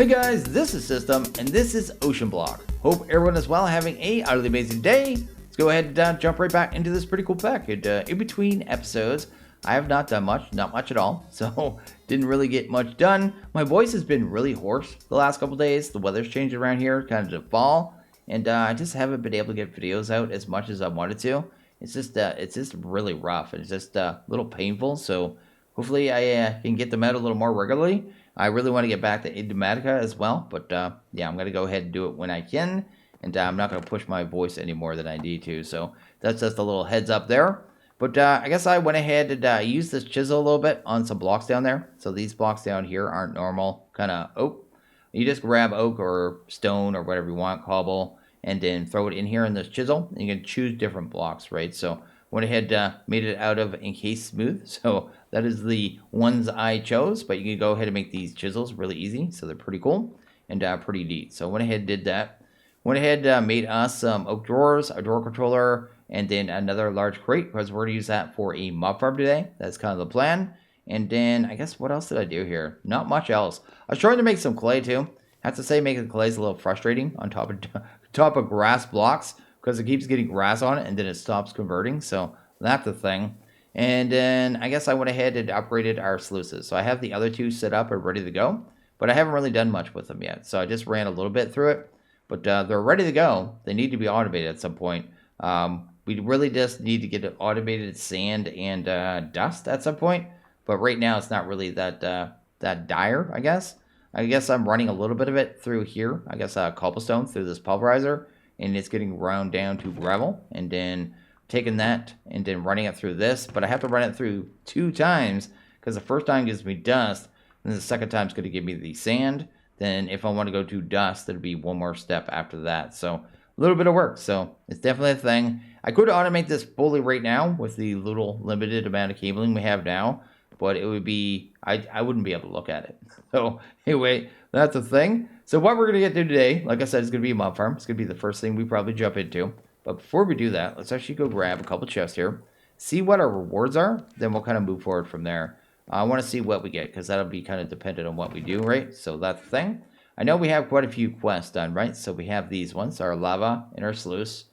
Hey guys, this is System, and this is OceanBlock. Hope everyone is well, having a utterly amazing day. Let's go ahead and jump right back into this pretty cool pack. In between episodes, I have not done much, not much at all, so didn't really get much done. My voice has been really hoarse the last couple days. The weather's changed around here, kind of to fall, and I just haven't been able to get videos out as much as I wanted to. It's just really rough, and it's just a little painful, so hopefully I can get them out a little more regularly. I really want to get back to Idiomatica as well, but yeah, I'm going to go ahead and do it when I can, and I'm not going to push my voice any more than I need to, so that's just a little heads up there. But I guess I went ahead and used this chisel a little bit on some blocks down there. So these blocks down here aren't normal kind of oak. You just grab oak or stone or whatever you want, cobble, and then throw it in here in this chisel, and you can choose different blocks, right? So went ahead, made it out of encased smooth, so that is the ones I chose, but you can go ahead and make these chisels really easy, so they're pretty cool and pretty neat. So went ahead and did that. Went ahead, made us some oak drawers, a drawer controller, and then another large crate, because we're going to use that for a mob farm today. That's kind of the plan. And then, I guess, what else did I do here? Not much else. I was trying to make some clay, too. I have to say, making clay is a little frustrating on top of grass blocks, because it keeps getting grass on it, and then it stops converting, so that's the thing. And then, I guess I went ahead and upgraded our sluices. So I have the other two set up and ready to go, but I haven't really done much with them yet. So I just ran a little bit through it, but they're ready to go. They need to be automated at some point. We really just need to get automated sand and dust at some point, but right now it's not really that dire, I guess. I guess I'm running a little bit of it through here. I guess cobblestone through this pulverizer, and it's getting ground down to gravel, and then taking that and then running it through this. But I have to run it through 2 times, because the first time gives me dust, and the second time is going to give me the sand. Then if I want to go to dust, it'll be one more step after that. So a little bit of work. So it's definitely a thing. I could automate this fully right now with the little limited amount of cabling we have now, but it would be, I wouldn't be able to look at it. So anyway, that's the thing. So what we're going to get to today, like I said, is going to be a mob farm. It's going to be the first thing we probably jump into. But before we do that, let's actually go grab a couple chests here, see what our rewards are, then we'll kind of move forward from there. I want to see what we get, because that'll be kind of dependent on what we do, right? So that's the thing. I know we have quite a few quests done, right? So we have these ones, our lava and our sluice.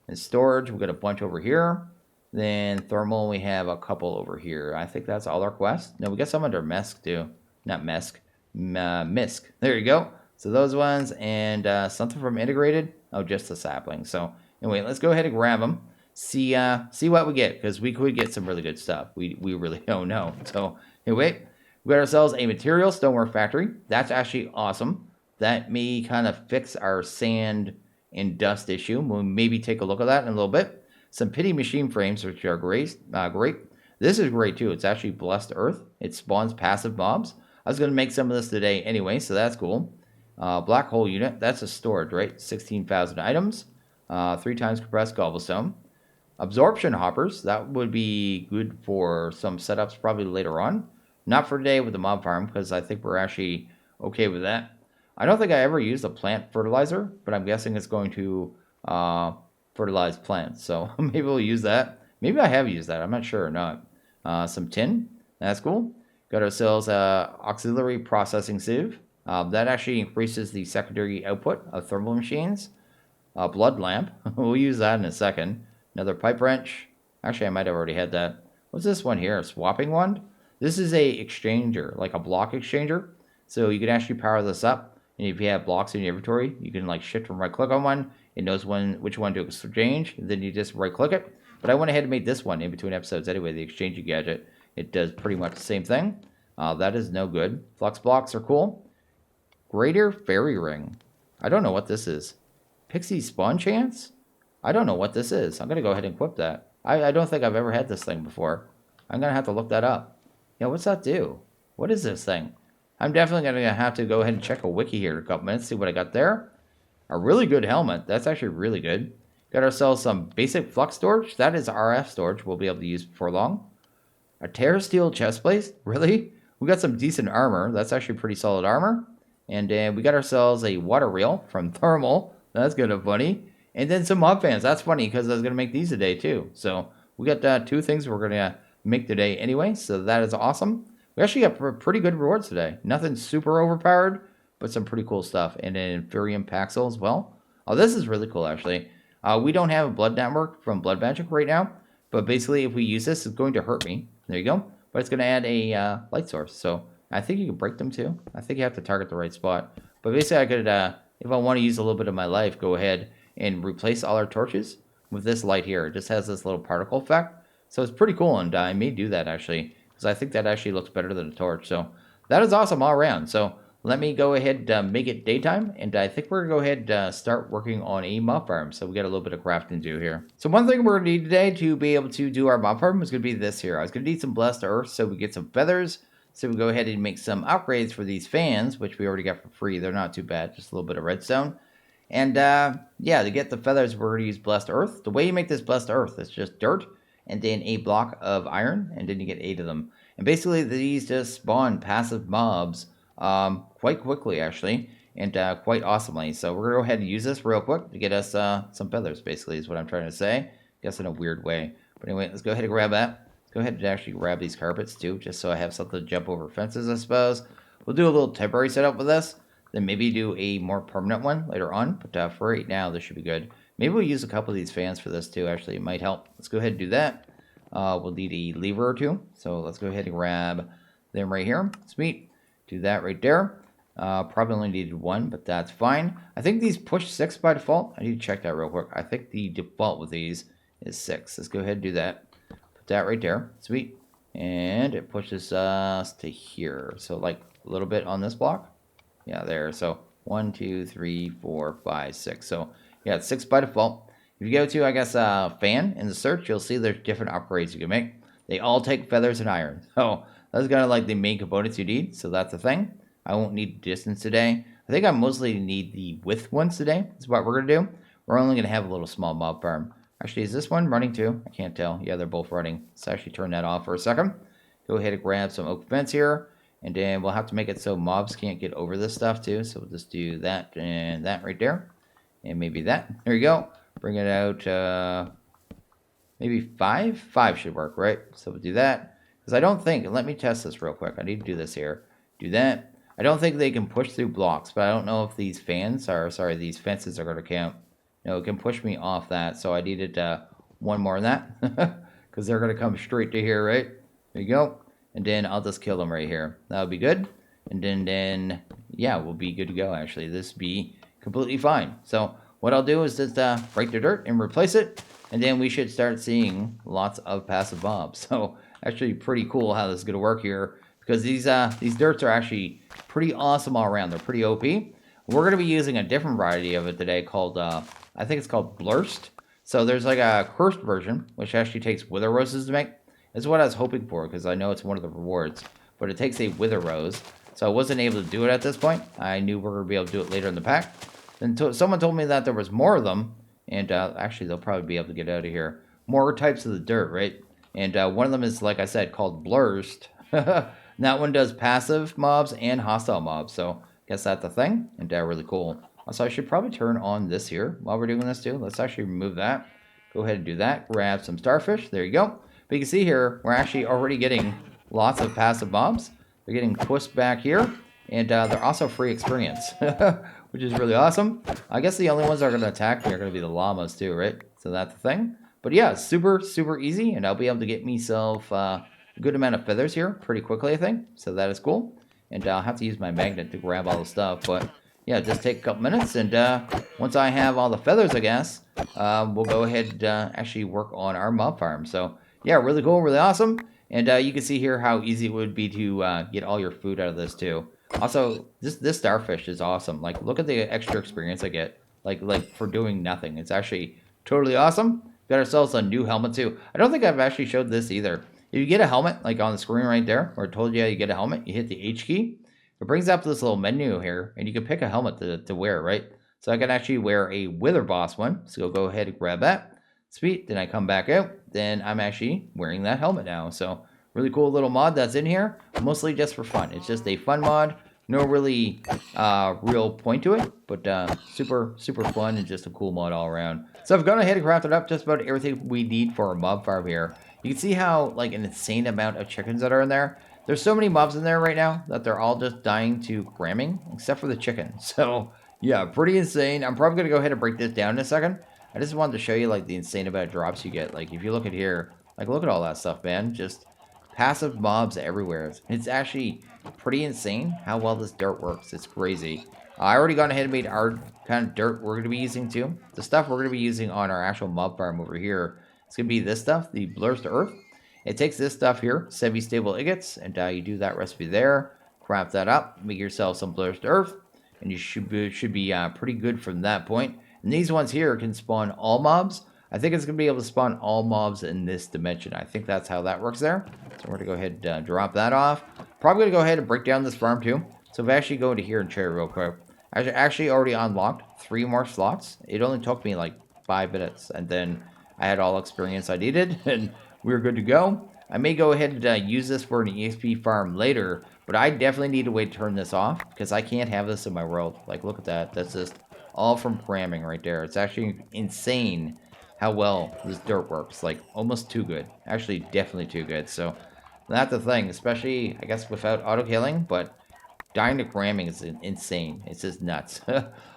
And storage, we've got a bunch over here. Then thermal, we have a couple over here. I think that's all our quests. No, we got some under Mesk too. Not Mesk, Misk. There you go. So those ones, and something from integrated. Oh, just the sapling. So anyway, let's go ahead and grab them. See what we get, because we could get some really good stuff. We really don't know. So anyway, we got ourselves a material stonework factory. That's actually awesome. That may kind of fix our sand and dust issue. We'll maybe take a look at that in a little bit. Some pity machine frames, which are great. This is great too. It's actually blessed earth. It spawns passive mobs. I was going to make some of this today anyway, so that's cool. Black hole unit. That's a storage, right? 16,000 items. 3 times compressed cobblestone. Absorption hoppers. That would be good for some setups probably later on. Not for today with the mob farm, because I think we're actually okay with that. I don't think I ever used a plant fertilizer, but I'm guessing it's going to fertilize plants. So maybe we'll use that. Maybe I have used that. I'm not sure or not. Some tin. That's cool. Got ourselves auxiliary processing sieve. That actually increases the secondary output of thermal machines. Blood lamp. We'll use that in a second. Another pipe wrench. Actually, I might have already had that. What's this one here? A swapping wand? This is a exchanger, like a block exchanger. So you can actually power this up. And if you have blocks in your inventory, you can like shift and right click on one. It knows which one to exchange. Then you just right click it. But I went ahead and made this one in between episodes anyway, the exchanging gadget. It does pretty much the same thing. That is no good. Flux blocks are cool. Greater fairy ring. I don't know what this is. Pixie spawn chance? I don't know what this is. I'm going to go ahead and equip that. I don't think I've ever had this thing before. I'm going to have to look that up. Yeah, what's that do? What is this thing? I'm definitely going to have to go ahead and check a wiki here in a couple minutes, see what I got there. A really good helmet. That's actually really good. Got ourselves some basic flux storage. That is RF storage we'll be able to use before long. A tear steel chest plate. Really? We got some decent armor. That's actually pretty solid armor. And we got ourselves a water reel from thermal. That's kind of funny. And then some mob fans. That's funny because I was going to make these today too. So we got 2 things we're going to make today anyway. So that is awesome. We actually got pretty good rewards today. Nothing super overpowered, but some pretty cool stuff. And an Inferium Paxel as well. Oh, this is really cool, actually. We don't have a blood network from blood magic right now, but basically if we use this, it's going to hurt me. There you go. But it's going to add a light source. So I think you can break them too. I think you have to target the right spot. But basically I could, if I want to use a little bit of my life, go ahead and replace all our torches with this light here. It just has this little particle effect. So it's pretty cool, and I may do that actually, because I think that actually looks better than a torch. So that is awesome all around. So let me go ahead and make it daytime, and I think we're going to go ahead and start working on a mob farm. So we got a little bit of crafting to do here. So one thing we're going to need today to be able to do our mob farm is going to be this here. I was going to need some blessed earth so we get some feathers. So we go ahead and make some upgrades for these fans, which we already got for free. They're not too bad, just a little bit of redstone. And yeah, to get the feathers, we're going to use blessed earth. The way you make this blessed earth is just dirt and then a block of iron, and then you get 8 of them. And basically these just spawn passive mobs quite quickly actually, and quite awesomely. So we're gonna go ahead and use this real quick to get us some feathers, basically is what I'm trying to say. Guess in a weird way. But anyway, let's go ahead and grab that. Let's go ahead and actually grab these carpets too, just so I have something to jump over fences, I suppose. We'll do a little temporary setup with this, then maybe do a more permanent one later on. But for right now, this should be good. Maybe we'll use a couple of these fans for this too, actually. It might help. Let's go ahead and do that. We'll need a lever or two. So let's go ahead and grab them right here. Sweet. Do that right there. Probably only needed 1, but that's fine. I think these push 6 by default. I need to check that real quick. I think the default with these is 6. Let's go ahead and do that. Put that right there. Sweet. And it pushes us to here. So like a little bit on this block. Yeah, there. So 1, 2, 3, 4, 5, 6. So yeah, it's 6 by default. If you go to, I guess, fan in the search, you'll see there's different upgrades you can make. They all take feathers and iron. So that's kind of like the main components you need. So that's the thing. I won't need distance today. I think I mostly need the width ones today. That's what we're going to do. We're only going to have a little small mob farm. Actually, is this one running too? I can't tell. Yeah, they're both running. Let's actually turn that off for a second. Go ahead and grab some oak fence here. And then we'll have to make it so mobs can't get over this stuff too. So we'll just do that and that right there. And maybe that. There you go. Bring it out, maybe 5? 5 should work, right? So we'll do that. Because I don't think, let me test this real quick. I need to do this here. Do that. I don't think they can push through blocks, but I don't know if these fans are, sorry, these fences are going to count. No, it can push me off that. So I needed 1 more than that. Because they're going to come straight to here, right? There you go. And then I'll just kill them right here. That would be good. And then yeah, we'll be good to go, actually. This be completely fine. So what I'll do is just break the dirt and replace it, and then we should start seeing lots of passive mobs. So actually pretty cool how this is going to work here, because these dirts are actually pretty awesome all around. They're pretty OP. We're going to be using a different variety of it today called, I think it's called Blursed. So there's like a cursed version, which actually takes wither roses to make. That's what I was hoping for, because I know it's one of the rewards. But it takes a wither rose, so I wasn't able to do it at this point. I knew we were going to be able to do it later in the pack. Then someone told me that there was more of them, and actually they'll probably be able to get out of here. More types of the dirt, right? And one of them is, like I said, called Blursed. That one does passive mobs and hostile mobs, so I guess that's the thing, and really cool. So I should probably turn on this here while we're doing this too. Let's actually remove that. Go ahead and do that. Grab some starfish. There you go. But you can see here, we're actually already getting lots of passive mobs. They're getting pushed back here, and they're also free experience, which is really awesome. I guess the only ones that are going to attack me are going to be the llamas too, right? So that's the thing. But yeah, super, super easy, and I'll be able to get myself a good amount of feathers here pretty quickly, I think. So that is cool. And I'll have to use my magnet to grab all the stuff, but yeah, just take a couple minutes, and once I have all the feathers, I guess, we'll go ahead and actually work on our mob farm. So yeah, really cool, really awesome. And you can see here how easy it would be to get all your food out of this too. Also, this starfish is awesome. Like, look at the extra experience I get, like for doing nothing. It's actually totally awesome. Got ourselves a new helmet too. I don't think I've actually showed this either. If you get a helmet, like on the screen right there, where it told you how you get a helmet, you hit the H key. It brings up this little menu here, and you can pick a helmet to wear, right? So I can actually wear a Wither Boss one. So go ahead and grab that. Sweet. Then I come back out. Then I'm actually wearing that helmet now. So really cool little mod that's in here. Mostly just for fun. It's just a fun mod. No really real point to it, but super, super fun and just a cool mod all around. So I've gone ahead and crafted up just about everything we need for a mob farm here. You can see how, like, an insane amount of chickens that are in there. There's so many mobs in there right now that they're all just dying to cramming, except for the chicken. So, yeah, pretty insane. I'm probably going to go ahead and break this down in a second. I just wanted to show you, like, the insane amount of drops you get. Like, if you look at here, like, look at all that stuff, man. Just passive mobs everywhere. It's actually pretty insane how well this dirt works. It's crazy. I already gone ahead and made our kind of dirt we're going to be using, too. The stuff we're going to be using on our actual mob farm over here, it's going to be this stuff, the Blursed earth. It takes this stuff here, semi-stable ingots, and you do that recipe there. Craft that up, make yourself some Blursed earth, and you should be pretty good from that point. And these ones here can spawn all mobs. I think it's going to be able to spawn all mobs in this dimension. I think that's how that works there. So we're going to go ahead and drop that off. Probably going to go ahead and break down this farm too. So if I actually go into here and show you real quick, I actually already unlocked 3 more slots. It only took me like 5 minutes, and then I had all experience I needed, and we were good to go. I may go ahead and use this for an EXP farm later, but I definitely need to wait to turn this off because I can't have this in my world. Like, look at that. That's just all from cramming right there. It's actually insane how well this dirt works. Like, almost too good. Actually, definitely too good. So, that's the thing, especially, I guess, without auto-killing, but dying to cramming is insane. It's just nuts.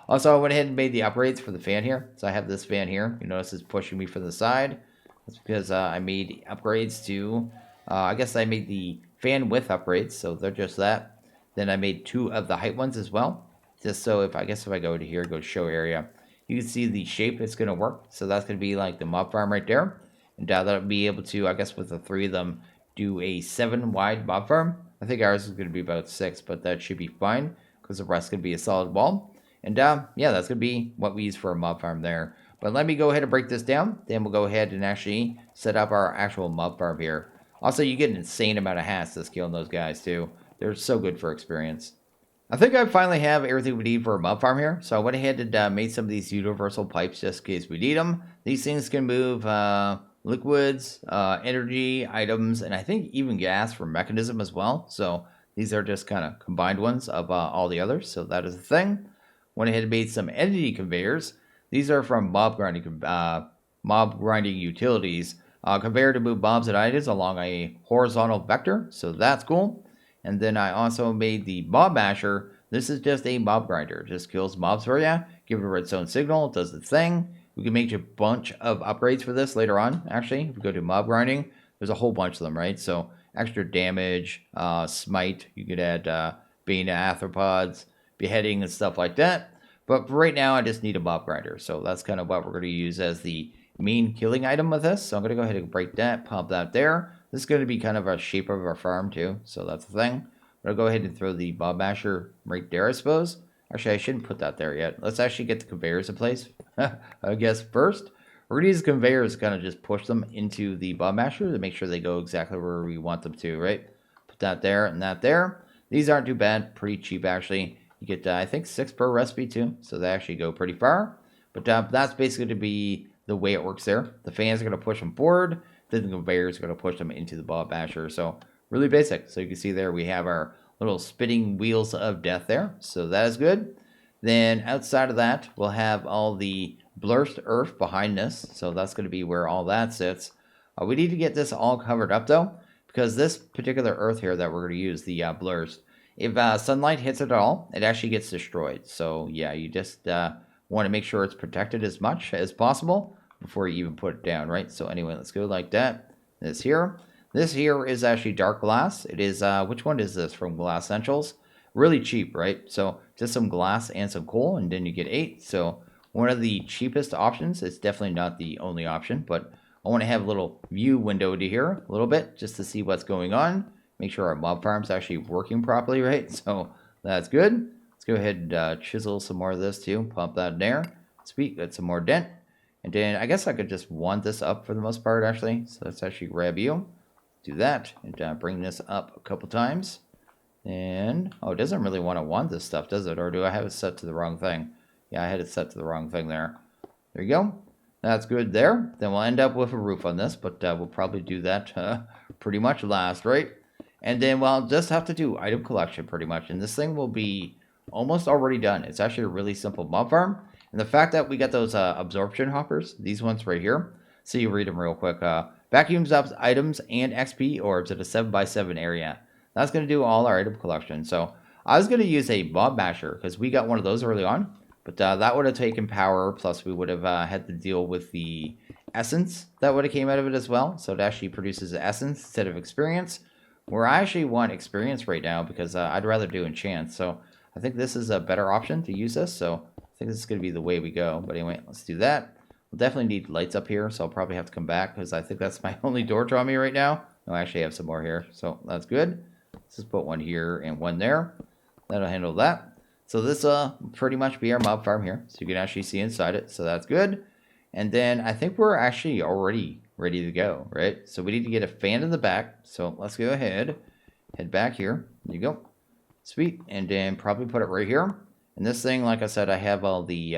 Also, I went ahead and made the upgrades for the fan here. So I have this fan here. You notice it's pushing me from the side. That's because I made upgrades to, I guess I made the fan width upgrades. So they're just that. Then I made 2 of the height ones as well. Just so if I go to here, go to show area, you can see the shape it's going to work. So that's going to be like the mob farm right there. And that'll be able to, I guess with the 3 of them, do a 7 wide mob farm. I think ours is going to be about 6, but that should be fine because the rest could be a solid wall. And yeah, that's going to be what we use for a mob farm there. But let me go ahead and break this down. Then we'll go ahead and actually set up our actual mob farm here. Also, you get an insane amount of hats to killing those guys too. They're so good for experience. I think I finally have everything we need for a mob farm here. So I went ahead and made some of these universal pipes just in case we need them. These things can move liquids, energy, items, and I think even gas for mechanism as well. So these are just kind of combined ones of all the others. So that is the thing. Went ahead and made some entity conveyors. These are from mob grinding utilities. Conveyor to move mobs and items along a horizontal vector. So that's cool. And then I also made the mob masher. This is just a mob grinder. It just kills mobs for you. Give it a redstone signal. It does the thing. We can make a bunch of upgrades for this later on, actually. If we go to mob grinding, there's a whole bunch of them, right? So extra damage, smite. You could add bane arthropods, beheading, and stuff like that. But for right now, I just need a mob grinder. So that's kind of what we're going to use as the main killing item with this. So I'm going to go ahead and break that, pop that there. This is going to be kind of a shape of our farm too. So that's the thing. I'm going to go ahead and throw the mob masher right there, I suppose. Actually, I shouldn't put that there yet. Let's actually get the conveyors in place, I guess, first. We're going to use conveyors to kind of just push them into the mob masher to make sure they go exactly where we want them to, right? Put that there and that there. These aren't too bad. Pretty cheap, actually. You get, I think, 6 per recipe, too. So they actually go pretty far. But that's basically to be the way it works there. The fans are going to push them forward. Then the conveyors are going to push them into the mob masher. So really basic. So you can see there we have our little spinning wheels of death there. So that is good. Then outside of that, we'll have all the Blursed earth behind this. So that's going to be where all that sits. We need to get this all covered up, though, because this particular earth here that we're going to use, the Blursed, if sunlight hits it at all, it actually gets destroyed. So yeah, you just want to make sure it's protected as much as possible before you even put it down, right? So anyway, let's go like that. This here is actually dark glass. It is, which one is this from Glass Essentials? Really cheap, right? So just some glass and some coal, and then you get 8. So one of the cheapest options. It's definitely not the only option, but I want to have a little view window to here a little bit just to see what's going on. Make sure our mob farm's actually working properly, right? So that's good. Let's go ahead and chisel some more of this too. Pump that in there. Sweet, got some more dent. And then I guess I could just wand this up for the most part, actually. So let's actually grab you. Do that and bring this up a couple times. And, oh, it doesn't really want to wand this stuff, does it? Or do I have it set to the wrong thing? Yeah, I had it set to the wrong thing there. There you go. That's good there. Then we'll end up with a roof on this, but we'll probably do that pretty much last, right? And then we'll just have to do item collection pretty much. And this thing will be almost already done. It's actually a really simple mob farm. And the fact that we got those absorption hoppers, these ones right here, so you read them real quick. Vacuums up items and XP orbs at a 7x7 area. That's going to do all our item collection. So I was going to use a mob masher because we got one of those early on. But that would have taken power. Plus we would have had to deal with the essence that would have came out of it as well. So it actually produces essence instead of experience. Where I actually want experience right now because I'd rather do enchant. So I think this is a better option to use this. So I think this is going to be the way we go. But anyway, let's do that. We'll definitely need lights up here. So I'll probably have to come back because I think that's my only door draw me right now. No, I actually have some more here. So that's good. Let's just put one here and one there. That'll handle that. So this will pretty much be our mob farm here. So you can actually see inside it. So that's good. And then I think we're actually already ready to go, right? So we need to get a fan in the back. So let's go ahead, head back here. There you go. Sweet. And then probably put it right here. And this thing, like I said, I have all the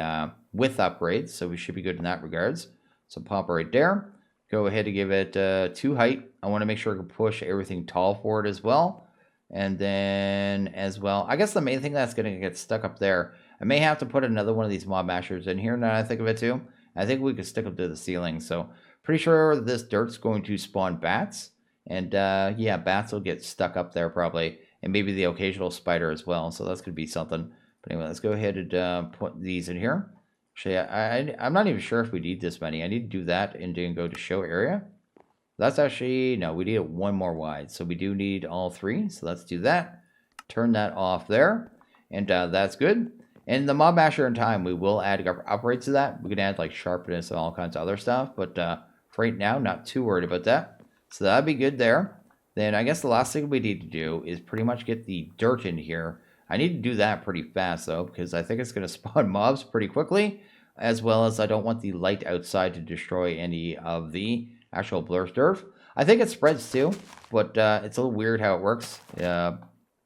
width upgrades. So we should be good in that regards. So pop right there. Go ahead and give it 2 height. I want to make sure I can push everything tall for it as well. And then as well, I guess the main thing that's going to get stuck up there, I may have to put another one of these mob mashers in here now that I think of it too. I think we could stick them to the ceiling. So pretty sure this dirt's going to spawn bats. And yeah, bats will get stuck up there probably. And maybe the occasional spider as well. So that's going to be something. But anyway, let's go ahead and put these in here. Actually, I'm not even sure if we need this many. I need to do that and then go to show area. That's actually, no, we need it one more wide. So we do need all 3. So let's do that. Turn that off there. And that's good. And the mob masher in time, we will add upgrades to that. We can add like sharpness and all kinds of other stuff. But for right now, not too worried about that. So that'd be good there. Then I guess the last thing we need to do is pretty much get the dirt in here. I need to do that pretty fast though, because I think it's going to spawn mobs pretty quickly. As well as I don't want the light outside to destroy any of the actual Blursed dirt. I think it spreads too, but it's a little weird how it works. Yeah,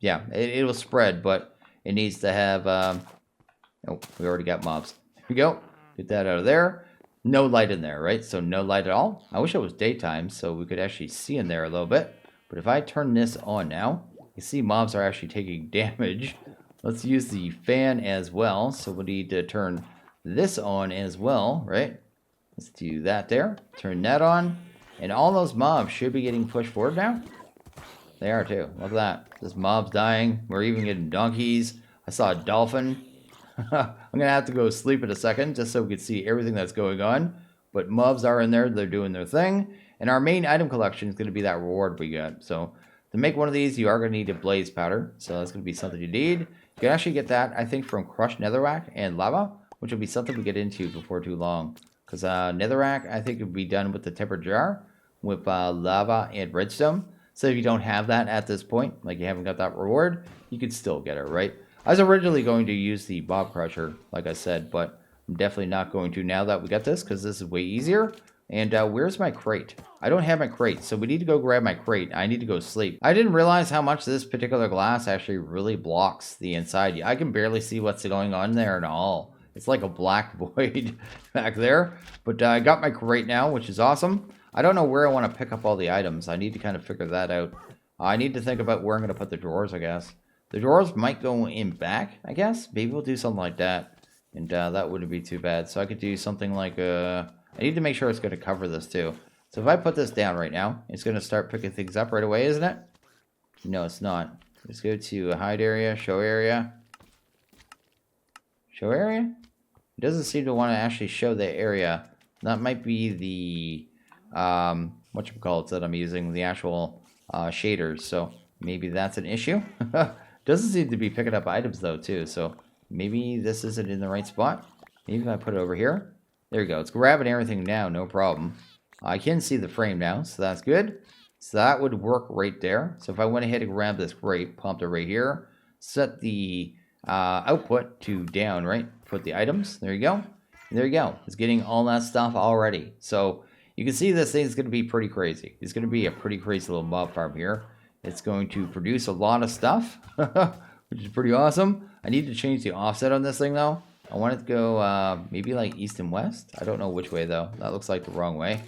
it will spread, but it needs to have... oh, we already got mobs. Here we go. Get that out of there. No light in there, right? So no light at all. I wish it was daytime so we could actually see in there a little bit. But if I turn this on now, you see mobs are actually taking damage. Let's use the fan as well. So we need to turn this on as well, right? Let's do that there. Turn that on. And all those mobs should be getting pushed forward now. They are too. Look at that. This mob's dying. We're even getting donkeys. I saw a dolphin. I'm going to have to go sleep in a second just so we can see everything that's going on. But mobs are in there. They're doing their thing. And our main item collection is going to be that reward we got. So to make one of these, you are going to need a blaze powder. So that's going to be something you need. You can actually get that, I think, from crushed netherrack and lava, which will be something we get into before too long. Because netherrack, I think, would be done with the tempered jar with lava and redstone. So if you don't have that at this point, like you haven't got that reward, you could still get it, right? I was originally going to use the Bob Crusher, like I said, but I'm definitely not going to now that we got this, because this is way easier. And where's my crate? I don't have my crate, so we need to go grab my crate. I need to go sleep. I didn't realize how much this particular glass actually really blocks the inside. I can barely see what's going on there at all. It's like a black void back there. But I got my crate now, which is awesome. I don't know where I want to pick up all the items. I need to kind of figure that out. I need to think about where I'm going to put the drawers, I guess. The drawers might go in back, I guess. Maybe we'll do something like that. And that wouldn't be too bad. So I could do something like... I need to make sure it's going to cover this too. So if I put this down right now, it's going to start picking things up right away, isn't it? No, it's not. Let's go to hide area, show area. Show area? It doesn't seem to want to actually show the area. That might be the... whatchamacallit that I'm using, the actual shaders. So maybe that's an issue. Doesn't seem to be picking up items though too. So maybe this isn't in the right spot. Maybe if I put it over here. There we go. It's grabbing everything now, no problem. I can see the frame now, so that's good. So that would work right there. So if I went ahead and grabbed this crate, pumped it right here, set the output to down, right? Put the items. There you go. And there you go. It's getting all that stuff already. So you can see this thing is going to be pretty crazy. It's going to be a pretty crazy little mob farm here. It's going to produce a lot of stuff, which is pretty awesome. I need to change the offset on this thing though. I want it to go maybe like east and west. I don't know which way though. That looks like the wrong way.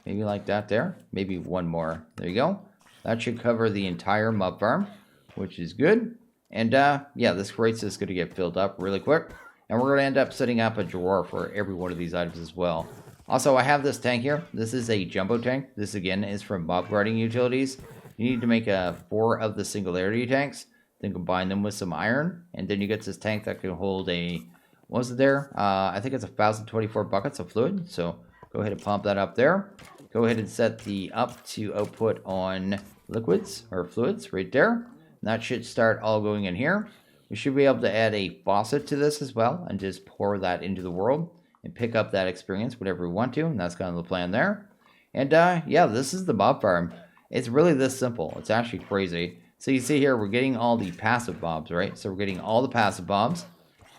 Maybe like that there. Maybe one more. There you go. That should cover the entire mob farm, which is good. And yeah, this crate's just going to get filled up really quick. And we're going to end up setting up a drawer for every one of these items as well. Also, I have this tank here. This is a jumbo tank. This again is from mob guarding utilities. you need to make 4 of the singularity tanks, then combine them with some iron, and then you get this tank that can hold a, what was it there? I think it's 1,024 buckets of fluid, so go ahead and pump that up there. Go ahead and set the up to output on liquids or fluids right there. And that should start all going in here. We should be able to add a faucet to this as well and just pour that into the world and pick up that experience whatever we want to, and that's kind of the plan there. And yeah, this is the mob farm. It's really this simple. It's actually crazy. So you see here, we're getting all the passive mobs, right? So we're getting all the passive mobs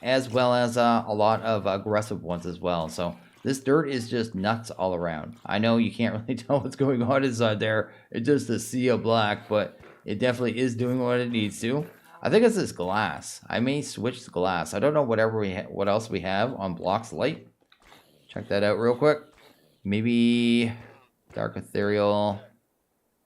as well as a lot of aggressive ones as well. So this dirt is just nuts all around. I know you can't really tell what's going on inside there. It's just a sea of black, but it definitely is doing what it needs to. I think it's this glass. I may switch the glass. I don't know what else we have on blocks light. Check that out real quick. Maybe dark ethereal.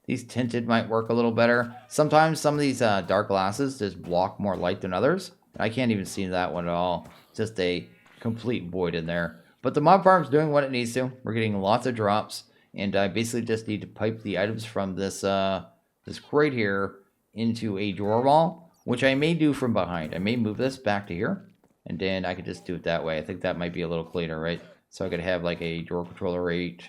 These tinted might work a little better. Sometimes some of these dark glasses just block more light than others. I can't even see that one at all. Just a complete void in there. But the mob farm's doing what it needs to. We're getting lots of drops, and I basically just need to pipe the items from this this crate here into a drawer wall, which I may do from behind. I may move this back to here, and then I could just do it that way. I think that might be a little cleaner, right? So I could have like a drawer controller right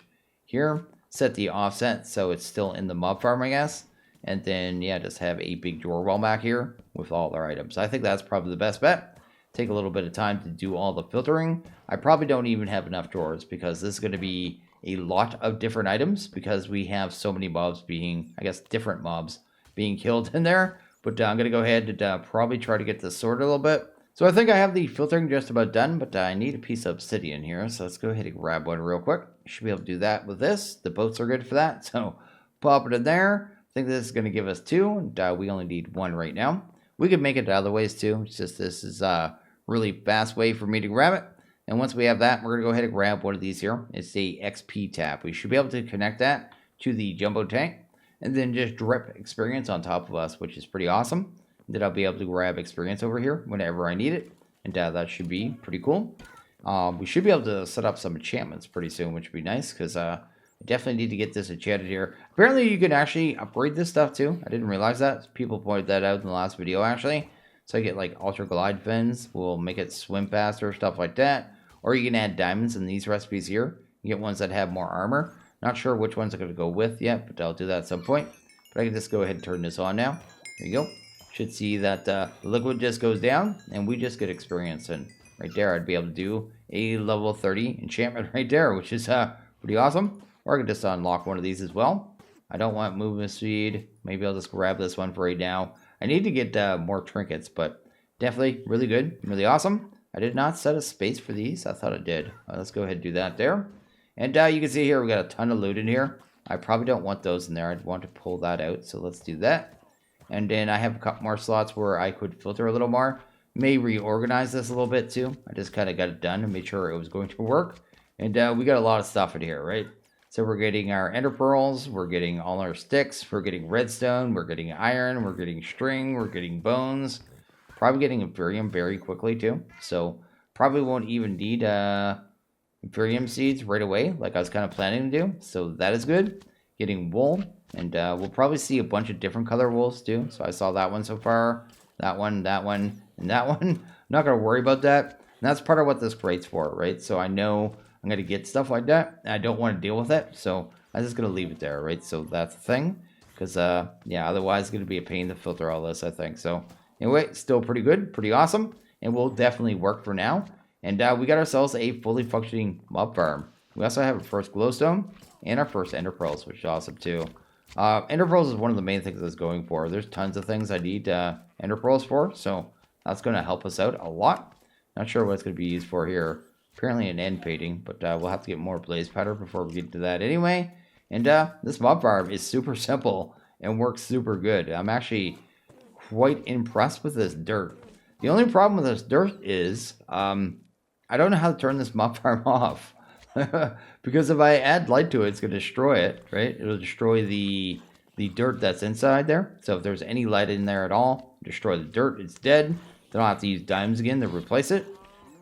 here, set the offset so it's still in the mob farm, I guess, and then yeah, just have a big drawer wall back here with all our items. I think that's probably the best bet. Take a little bit of time to do all the filtering. I probably don't even have enough drawers because this is going to be a lot of different items because we have so many mobs being, I guess, different mobs being killed in there. But I'm going to go ahead and probably try to get this sorted a little bit. So I think I have the filtering just about done, but I need a piece of obsidian here. So let's go ahead and grab one real quick. Should be able to do that with this. The boats are good for that. So pop it in there. I think this is going to give us 2. And we only need 1 right now. We could make it other ways too. It's just this is really fast way for me to grab it. And once we have that, we're going to go ahead and grab one of these here. It's a XP tap. We should be able to connect that to the jumbo tank and then just drip experience on top of us, which is pretty awesome. Then I'll be able to grab experience over here whenever I need it. And that should be pretty cool. We should be able to set up some enchantments pretty soon, which would be nice because I definitely need to get this enchanted here. Apparently you can actually upgrade this stuff too. I didn't realize that. People pointed that out in the last video actually. So I get like ultra glide fins, will make it swim faster, stuff like that. Or you can add diamonds in these recipes here. You get ones that have more armor. Not sure which ones I'm going to go with yet, but I'll do that at some point. But I can just go ahead and turn this on now. There you go. Should see that the liquid just goes down, and we just get experience. And right there, I'd be able to do a level 30 enchantment right there, which is pretty awesome. Or I can just unlock one of these as well. I don't want movement speed. Maybe I'll just grab this one for right now. I need to get more trinkets, but definitely really good, really awesome. I did not set a space for these. I thought I did. Let's go ahead and do that there. And you can see here we got a ton of loot in here. I probably don't want those in there. I'd want to pull that out, so let's do that. And then I have a couple more slots where I could filter a little more. May reorganize this a little bit too. I just kind of got it done and made sure it was going to work. And we got a lot of stuff in here, right? So we're getting our ender pearls, we're getting all our sticks, we're getting redstone, we're getting iron, we're getting string, we're getting bones. Probably getting Imperium very quickly too. So probably won't even need Imperium seeds right away like I was kind of planning to do. So that is good. Getting wool. And we'll probably see a bunch of different color wools too. So I saw that one so far. That one, and that one. I'm not going to worry about that. And that's part of what this crate's for, right? So I know I'm going to get stuff like that. And I don't want to deal with it. So I'm just going to leave it there, right? So that's the thing. Because, yeah, otherwise it's going to be a pain to filter all this, I think. So anyway, still pretty good, pretty awesome. And will definitely work for now. And we got ourselves a fully functioning mob farm. We also have our first glowstone and our first ender pearls, which is awesome too. Ender pearls is one of the main things I was going for. There's tons of things I need ender pearls for, so that's going to help us out a lot. Not sure what it's going to be used for here. Apparently an end painting, but we'll have to get more blaze powder before we get to that anyway. And this mob farm is super simple and works super good. I'm actually quite impressed with this dirt. The only problem with this dirt is I don't know how to turn this mob farm off. Because if I add light to it, it's going to destroy it, right? It'll destroy the dirt that's inside there. So if there's any light in there at all, destroy the dirt, it's dead. Then I'll have to use diamonds again to replace it.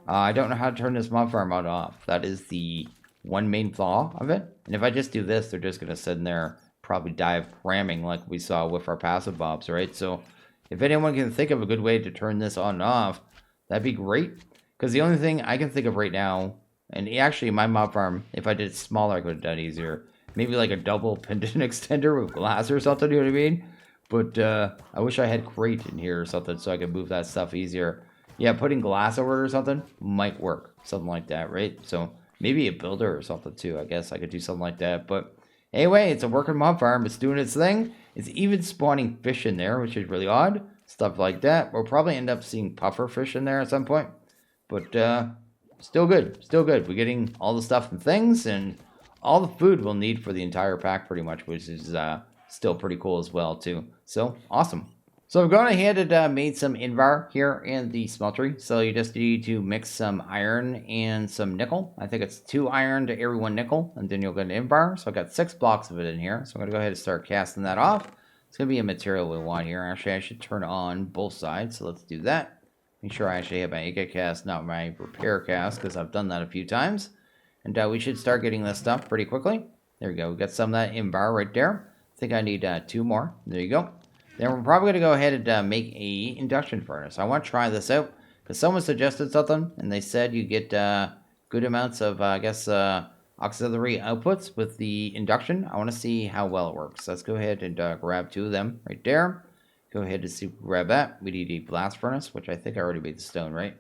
I don't know how to turn this mob farm on off. That is the one main flaw of it. And if I just do this, they're just going to sit in there probably die of cramming like we saw with our passive mobs, right? So if anyone can think of a good way to turn this on and off, that'd be great. Because the only thing I can think of right now, and actually my mob farm, if I did it smaller, I could have done it easier. Maybe like a double pendant extender with glass or something, you know what I mean? But I wish I had crate in here or something so I could move that stuff easier. Yeah, putting glass over it or something might work. Something like that, right? So maybe a builder or something too. I guess I could do something like that. But anyway, it's a working mob farm. It's doing its thing. It's even spawning fish in there, which is really odd. Stuff like that. We'll probably end up seeing puffer fish in there at some point. But still good. Still good. We're getting all the stuff and things and all the food we'll need for the entire pack pretty much, which is still pretty cool as well too. So awesome. So I've gone ahead and made some invar here in the smeltery. So you just need to mix some iron and some nickel. I think it's 2 iron to every 1 nickel, and then you'll get an invar. So I've got 6 blocks of it in here. So I'm going to go ahead and start casting that off. It's going to be a material we want here. Actually, I should turn on both sides. So let's do that. Make sure I actually have my Ega cast, not my repair cast, because I've done that a few times. And we should start getting this stuff pretty quickly. There we go. We got some of that invar right there. I think I need 2 more. There you go. Then we're probably going to go ahead and make a induction furnace. I want to try this out because someone suggested something, and they said you get good amounts of, auxiliary outputs with the induction. I want to see how well it works. Let's go ahead and grab 2 of them right there. Go ahead and grab that. We need a blast furnace, which I think I already made the stone, right?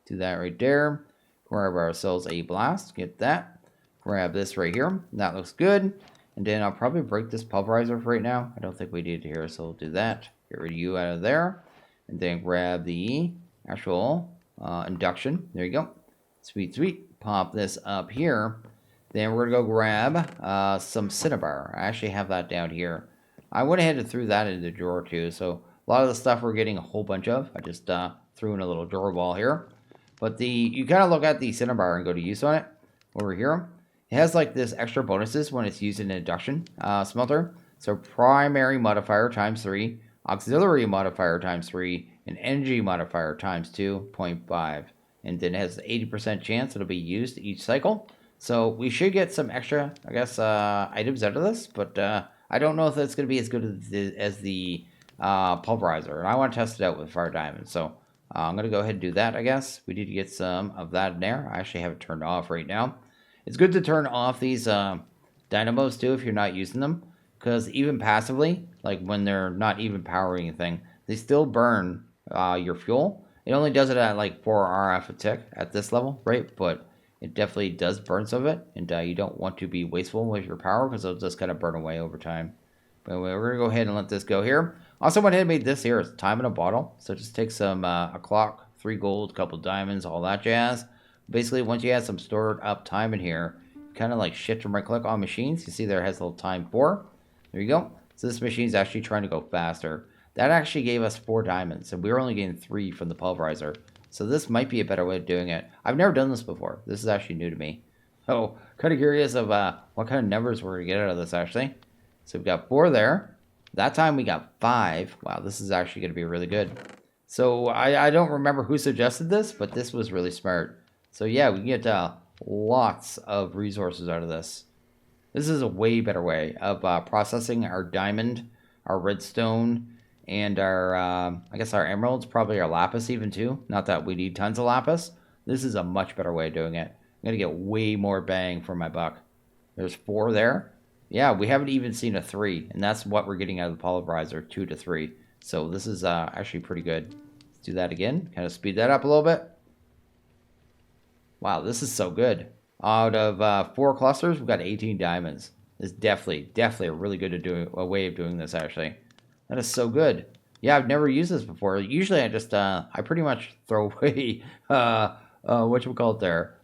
Do that right there. Grab ourselves a blast. Get that. Grab this right here. That looks good. And then I'll probably break this pulverizer for right now. I don't think we need it here, so we'll do that. Get rid of you out of there. And then grab the actual induction. There you go. Sweet, sweet. Pop this up here. Then we're going to go grab some cinnabar. I actually have that down here. I went ahead and threw that into the drawer too. So a lot of the stuff we're getting a whole bunch of. I just threw in a little drawer wall here. But you kind of look at the cinnabar and go to use on it over here. It has like this extra bonuses when it's used in an induction smelter. So primary modifier times 3, auxiliary modifier times 3, and energy modifier times 2.5. And then it has an 80% chance it'll be used each cycle. So we should get some extra, I guess, items out of this. But I don't know if it's going to be as good as the pulverizer. And I want to test it out with fire diamond. So I'm going to go ahead and do that, I guess. We need to get some of that in there. I actually have it turned off right now. It's good to turn off these dynamos too if you're not using them. Because even passively, like when they're not even powering anything, they still burn your fuel. It only does it at like 4 RF a tick at this level, right? But it definitely does burn some of it. And you don't want to be wasteful with your power because it'll just kind of burn away over time. But anyway, we're going to go ahead and let this go here. Also went ahead and made this here. It's time in a bottle. So just take some a clock, 3 gold, couple diamonds, all that jazz. Basically, once you have some stored up time in here, kind of like shift and right click on machines. You see there it has a little time 4. There you go. So this machine's actually trying to go faster. That actually gave us 4 diamonds, and we were only getting 3 from the pulverizer. So this might be a better way of doing it. I've never done this before. This is actually new to me. So kind of curious of what kind of numbers we're going to get out of this actually. So we've got 4 there. That time we got 5. Wow, this is actually going to be really good. So I don't remember who suggested this, but this was really smart. So yeah, we can get lots of resources out of this. This is a way better way of processing our diamond, our redstone, and our, I guess our emeralds, probably our lapis even too. Not that we need tons of lapis. This is a much better way of doing it. I'm going to get way more bang for my buck. There's 4 there. Yeah, we haven't even seen a 3, and that's what we're getting out of the pulverizer, 2 to 3. So this is actually pretty good. Let's do that again. Kind of speed that up a little bit. Wow, this is so good. Out of 4 clusters, we've got 18 diamonds. It's definitely a really good way of doing this, actually. That is so good. Yeah, I've never used this before. Usually I just, I pretty much throw away, whatchamacallit there,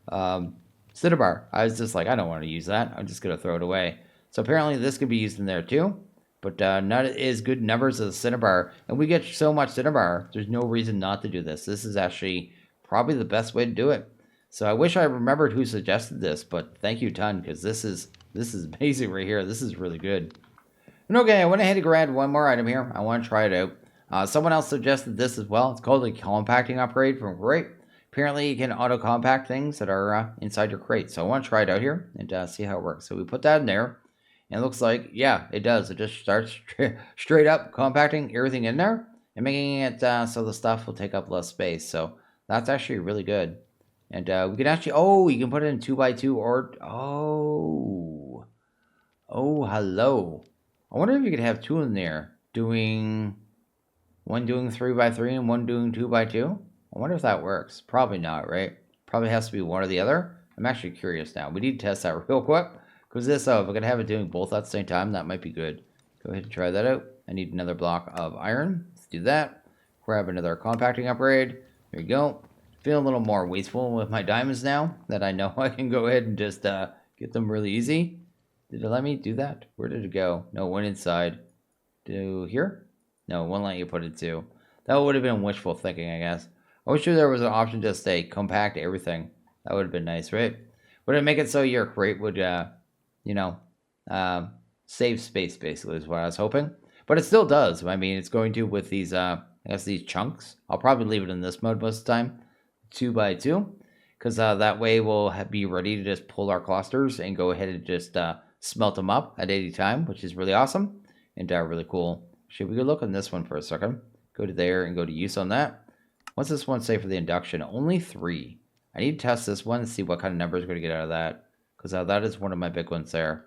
cinnabar. I was just like, I don't want to use that. I'm just going to throw it away. So apparently this could be used in there too. But not as good numbers as the cinnabar. And we get so much cinnabar, there's no reason not to do this. This is actually probably the best way to do it. So I wish I remembered who suggested this, but thank you, ton, because this is amazing right here. This is really good. And okay, I went ahead and grabbed one more item here. I want to try it out. Someone else suggested this as well. It's called a compacting upgrade from crate. Apparently, you can auto-compact things that are inside your crate. So I want to try it out here and see how it works. So we put that in there. And it looks like, yeah, it does. It just starts straight up compacting everything in there and making it so the stuff will take up less space. So that's actually really good. And we can actually, oh, you can put it in 2x2 or, oh, hello. I wonder if you could have two in there one doing 3x3 and one doing 2x2. I wonder if that works. Probably not, right? Probably has to be one or the other. I'm actually curious now. We need to test that real quick. Because this, if I can have it doing both at the same time, that might be good. Go ahead and try that out. I need another block of iron. Let's do that. Grab another compacting upgrade. There you go. Feeling a little more wasteful with my diamonds now that I know I can go ahead and just get them really easy. Did it let me do that? Where did it go? No, it went inside. To here? No, it won't let you put it to. That would have been wishful thinking, I guess. I wish there was an option to say compact everything. That would have been nice, right? Would it make it so your crate would, save space, basically, is what I was hoping. But it still does. I mean, it's going to with these, I guess these chunks. I'll probably leave it in this mode most of the time, 2x2, because that way we'll be ready to just pull our clusters and go ahead and just smelt them up at any time, which is really awesome and really cool. Should we go look on this one for a second? Go to there and go to use on that. What's this one say for the induction? Only 3. I need to test this one and see what kind of numbers we're going to get out of that, because that is one of my big ones there.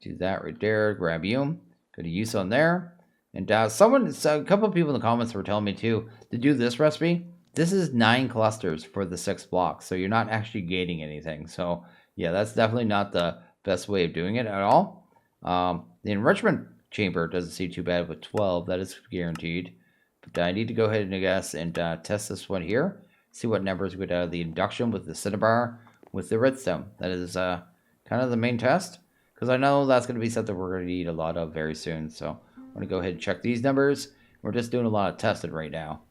Do that right there, grab you, go to use on there. And a couple of people in the comments were telling me too, to do this recipe, this is 9 clusters for the 6 blocks, so you're not actually gaining anything. So yeah, that's definitely not the best way of doing it at all. The enrichment chamber doesn't seem too bad with 12, that is guaranteed. But I need to go ahead and I guess and test this one here, see what numbers we get out of the induction with the cinnabar with the redstone. That is kind of the main test, because I know that's going to be something we're going to need a lot of very soon. So I'm going to go ahead and check these numbers. We're just doing a lot of testing right now.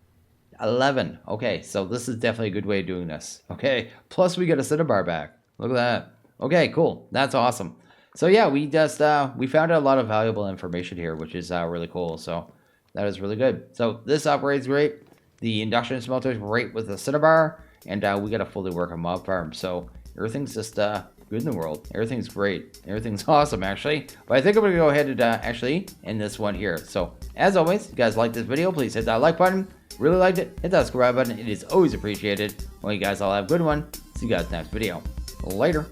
11. Okay, so this is definitely a good way of doing this. Okay, plus we get a cinnabar back. Look at that. Okay, cool. That's awesome. So yeah, we just we found out a lot of valuable information here, which is really cool. So that is really good. So this operates great. The induction smelter is great with the cinnabar, and we got a fully working mob farm. So everything's just good in the world. Everything's great. Everything's awesome, actually. But I think I'm going to go ahead and actually end this one here. So as always, if you guys like this video, please hit that like button. Really liked it, hit that subscribe button. It is always appreciated. Well, you guys all have a good one. See you guys next video. Later.